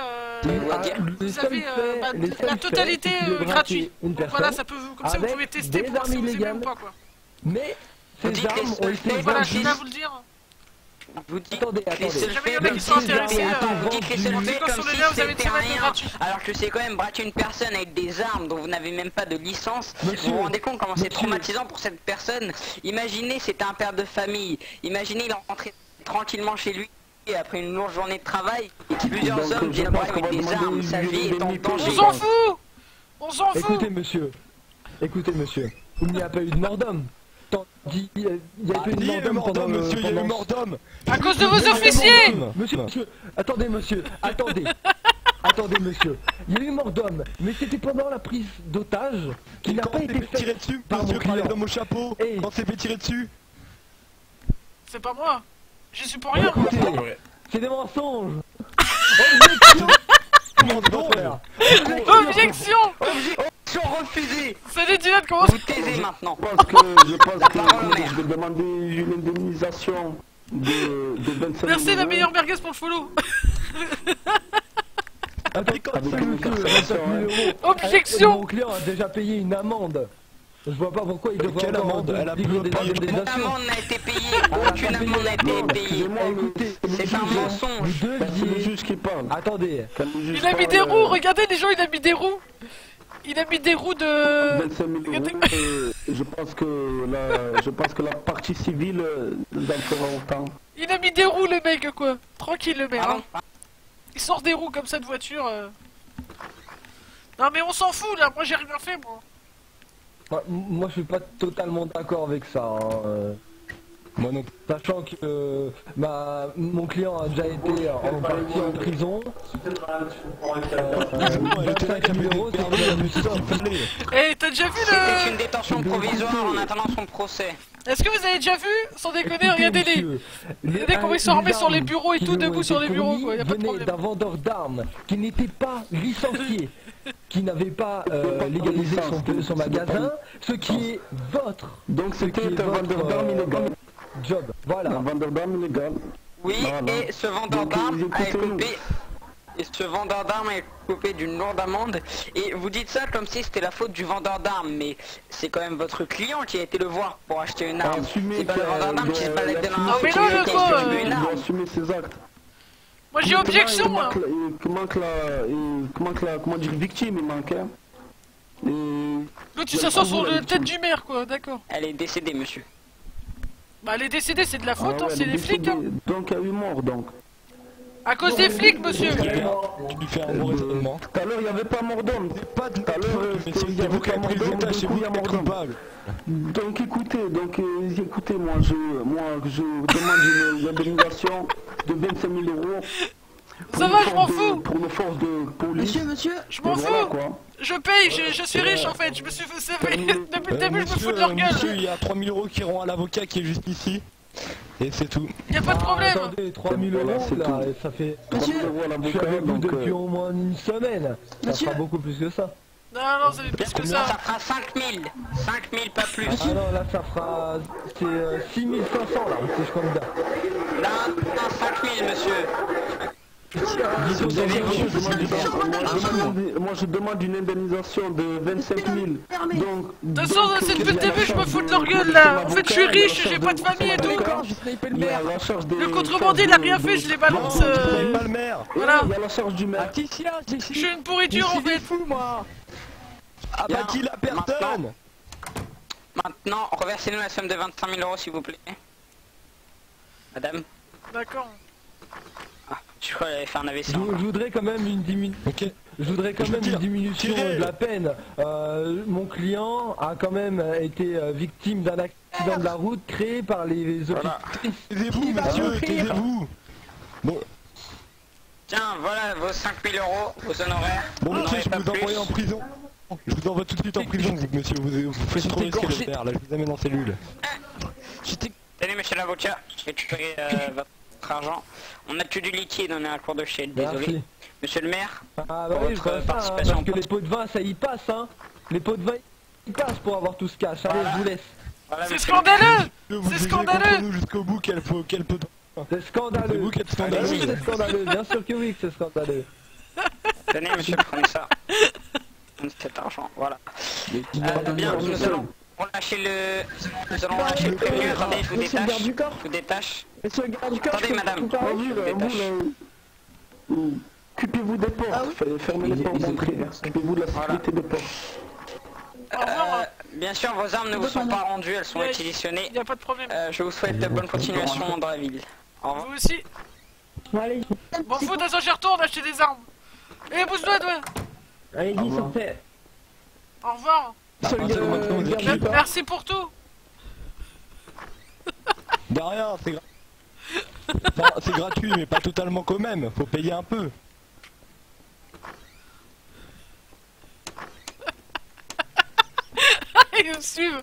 la totalité gratuite. Donc voilà, ça peut vous, comme ça vous pouvez tester pour voir si vous aimez ou pas quoi. Mais ces armes ont été voilà, je vais vous le dire. Vous dites attendez. Jamais il y en a qui sont intéressés. Vous dites laissez le fait comme si c'était rien. Alors que c'est quand même braquer une personne avec des armes dont vous n'avez même pas de licence. Vous vous rendez compte comment c'est traumatisant pour cette personne. Imaginez, c'était un père de famille. Imaginez, il est rentré tranquillement chez lui après une lourde journée de travail. Plusieurs hommes viennent braquer avec des armes. Sa vie est en danger. On s'en fout. On s'en fout. Écoutez monsieur, il n'y a pas eu de mort d'homme. Il y a eu mort d'homme, monsieur, il y a eu mort d'homme. À cause de vos officiers. Monsieur, attendez monsieur. Attendez monsieur, il y a eu mort d'homme, mais c'était pendant la prise d'otage qu'il n'a pas été tiré dessus par mon client. L'homme au chapeau, quand s'est fait tirer dessus. C'est pas moi, j'y suis pour rien. C'est des mensonges. Objection. Refusé. Salut Dylan, comment ça va? Vous taisez maintenant. Je pense que je vais demander une indemnisation de 25 000 merci la meilleure merguez pour le follow. Objection. Mon client a déjà payé une amende. Je vois pas pourquoi il devrait avoir amende. Elle a livrer des indemnisations. Aucune amende n'a été payée. Aucune amende n'a été payée. C'est un mensonge. C'est le juge qui parle. Attendez. Il a mis des roues, regardez les gens, il a mis des roues. Il a mis des roues de... 25 000 euros, je pense que la partie civile dans le fera autant. Il a mis des roues le mec quoi. Tranquille le mec. Hein. Il sort des roues comme ça de voiture. Non mais on s'en fout là, moi j'ai rien fait moi. Moi je suis pas totalement d'accord avec ça. Hein. Moi non. Sachant que mon client a déjà été en partie en prison. 25 000 euros, Eh, t'as déjà vu le... C'était une détention provisoire en attendant son procès. Est-ce que vous avez déjà vu, sans déconner, regardez-les. Regardez comment ils sont armés sur les bureaux et tout, debout sur les bureaux quoi, y'a pas de problème. D'un vendeur d'armes qui n'était pas licencié, qui n'avait pas légalisé son magasin, ce qui est votre. Donc c'était un vendeur d'armes illégal. Job, voilà. Un vendeur d'armes illégal. Oui, et ce vendeur d'armes a écopé... Et ce vendeur d'armes est coupé d'une lourde amende. Et vous dites ça comme si c'était la faute du vendeur d'armes, mais c'est quand même votre client qui a été le voir pour acheter une arme. C'est pas le vendeur d'armes qui se baladait dans la rue qui a acheté une arme. Il doit assumer ses actes. Moi j'ai objection. Comment dire, victime il manque. L'autre il s'assoit sur la tête du maire quoi, d'accord. Elle est décédée monsieur. Bah elle est décédée, c'est de la faute, hein, c'est les flics hein. Donc il y a eu mort donc. À cause des flics, monsieur. Tu lui fais un bon raisonnement. Tout à l'heure, il n'y avait pas mort d'homme. Pas de tout à l'heure, il y avait pas mort d'homme, chez vous, il y a mort d'homme. Donc écoutez, moi je demande une indemnisation de 25 000 euros. Ça va, je m'en fous. Pour nos forces de police. Monsieur. Je m'en fous. Je paye, je suis riche en fait, je me suis fait servir. Depuis le début, je me fous de leur gueule. Monsieur, il y a 3 000 euros qui iront à l'avocat qui est juste ici. Et c'est tout. Y'a pas de problème. Attendez, 3 000 euros là, ça fait... Je suis avec vous depuis au moins une semaine. Ça fera beaucoup plus que ça. Non, ça fait plus que ça. Ça fera 5 000. 5 000, pas plus. Ah non, là ça fera... C'est 6 500 là, si je compte bien. Non, 5 000 monsieur. Moi je demande une indemnisation de 25 000. Donc, de toute façon, c'est depuis le début, je me fous de leur gueule là. En fait, je suis riche, j'ai pas de famille et tout. Le contrebandier, il a rien fait, je les balance. Voilà. Il y a la charge du maire. Je suis une pourriture en fait. Abattis la personne. Maintenant, reversez-nous la somme de 25 000 euros s'il vous plaît. Madame. D'accord. Je crois qu'elle avait fait un AVC. Je voudrais quand même une diminution. Je voudrais quand même une diminution de la peine. Mon client a quand même été victime d'un accident de la route créé par les autorités. Taisez-vous, monsieur, taisez-vous. Bon. Tiens, voilà vos 5 000 euros, vos honoraires. Bon, monsieur, je vous envoie en prison. Je vous envoie tout de suite en prison, monsieur. Vous faites trop risquer de le faire. Là, je vous amène en cellule. Salut, monsieur l'avocat. Je vais tuer votre argent. On a plus du liquide, on est à la cour de Chelles, désolé. Monsieur le maire, bah oui, je vois ça, parce que les pots de vin ça y passe hein. Les pots de vin ils passent pour avoir tout ce cash. Allez, je vous laisse. Voilà, c'est scandaleux. C'est scandaleux. Nous jusqu'au bout qu'elle peut c'est scandaleux. C'est scandaleux. Bien sûr que oui que c'est scandaleux. Tenez monsieur, prenez ça. Cet argent, voilà. Bien, nous allons relâcher le prévenu. Attendez, je vous détache. Monsieur le garde du corps, attendez madame. Occupez-vous des portes, fermez les portes d'entrée. Occupez-vous de la sécurité des portes. Bien sûr, vos armes ne vous sont pas rendues, elles sont réquisitionnées. Y'a pas de problème. Je vous souhaite de bonne continuation dans la ville. Au revoir. Vous aussi. Allez. M'en fous, d'un je retourne acheter des armes. Eh, pousse-toi, toi. Allez-y, sortez. Au revoir. Merci pour tout. De rien, c'est gratuit, mais pas totalement quand même. Faut payer un peu. Ils me suivent.